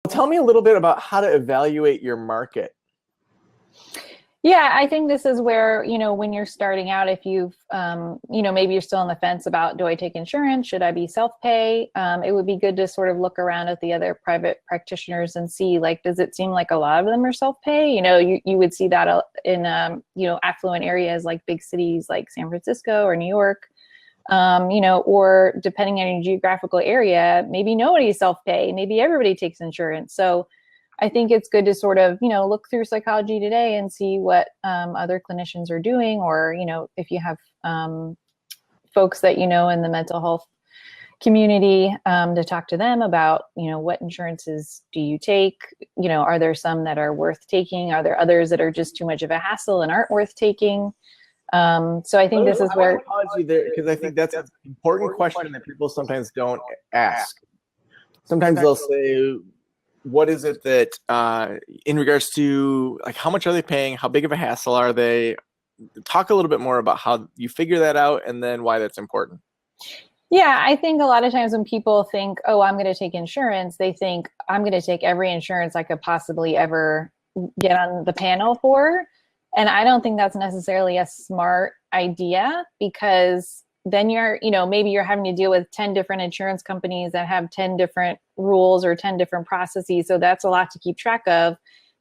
Tell me a little bit about how to evaluate your market. Yeah, I think this is where, when you're starting out, if you've, maybe you're still on the fence about, do I take insurance? Should I be self-pay? It would be good to sort of look around at the other private practitioners and see, like, does it seem like a lot of them are self-pay? You would see that in, affluent areas like big cities like San Francisco or New York, or depending on your geographical area, maybe nobody's self-pay, maybe everybody takes insurance. So I think it's good to sort of, look through Psychology Today and see what other clinicians are doing, or, if you have folks that in the mental health community, to talk to them about, what insurances do you take? Are there some that are worth taking? Are there others that are just too much of a hassle and aren't worth taking? So I think this is where— I want to pause you there because I think that's an important question that people sometimes don't ask. Sometimes they'll say, what is it that, in regards to, like, how much are they paying? How big of a hassle are they? Talk a little bit more about how you figure that out and then why that's important. Yeah, I think a lot of times when people think, oh, I'm going to take insurance, they think I'm going to take every insurance I could possibly ever get on the panel for. And I don't think that's necessarily a smart idea, because then maybe you're having to deal with 10 different insurance companies that have 10 different rules or 10 different processes. So that's a lot to keep track of.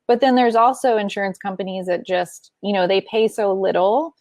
But then there's also insurance companies that just, they pay so little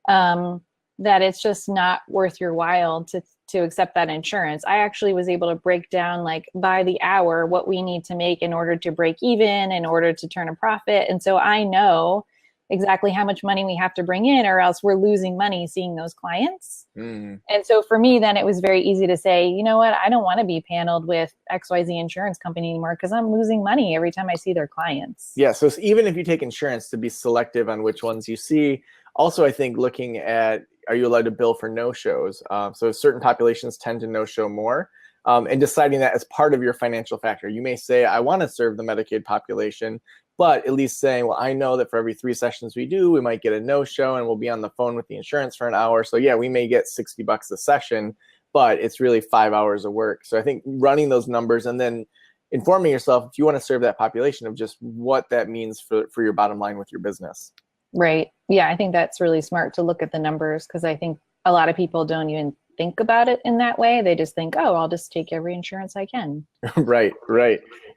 that it's just not worth your while to accept that insurance. I actually was able to break down, like, by the hour what we need to make in order to break even, in order to turn a profit. And so I know exactly how much money we have to bring in, or else we're losing money seeing those clients. And so for me, then it was very easy to say, you know what, I don't want to be paneled with XYZ insurance company anymore, because I'm losing money every time I see their clients. Yeah, so even if you take insurance, to be selective on which ones you see. Also, I think looking at, are you allowed to bill for no-shows? So certain populations tend to no-show more. And deciding that as part of your financial factor. You may say, I want to serve the Medicaid population, but at least saying, well, I know that for every 3 sessions we do, we might get a no-show and we'll be on the phone with the insurance for an hour. So yeah, we may get $60 a session, but it's really 5 hours of work. So I think running those numbers and then informing yourself, if you want to serve that population, of just what that means for your bottom line with your business. Right. Yeah, I think that's really smart to look at the numbers, because I think a lot of people don't even think about it in that way. They just think, oh, I'll just take every insurance I can. Right.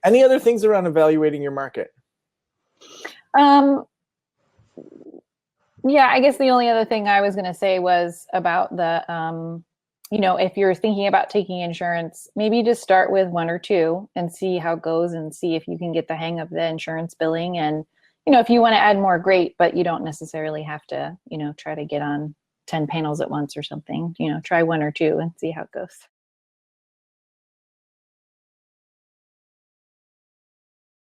Any other things around evaluating your market? Yeah, I guess the only other thing I was going to say was about the, if you're thinking about taking insurance, maybe just start with 1 or 2 and see how it goes, and see if you can get the hang of the insurance billing. And, if you want to add more, great, but you don't necessarily have to, try to get on 10 panels at once or something. Try 1 or 2 and see how it goes.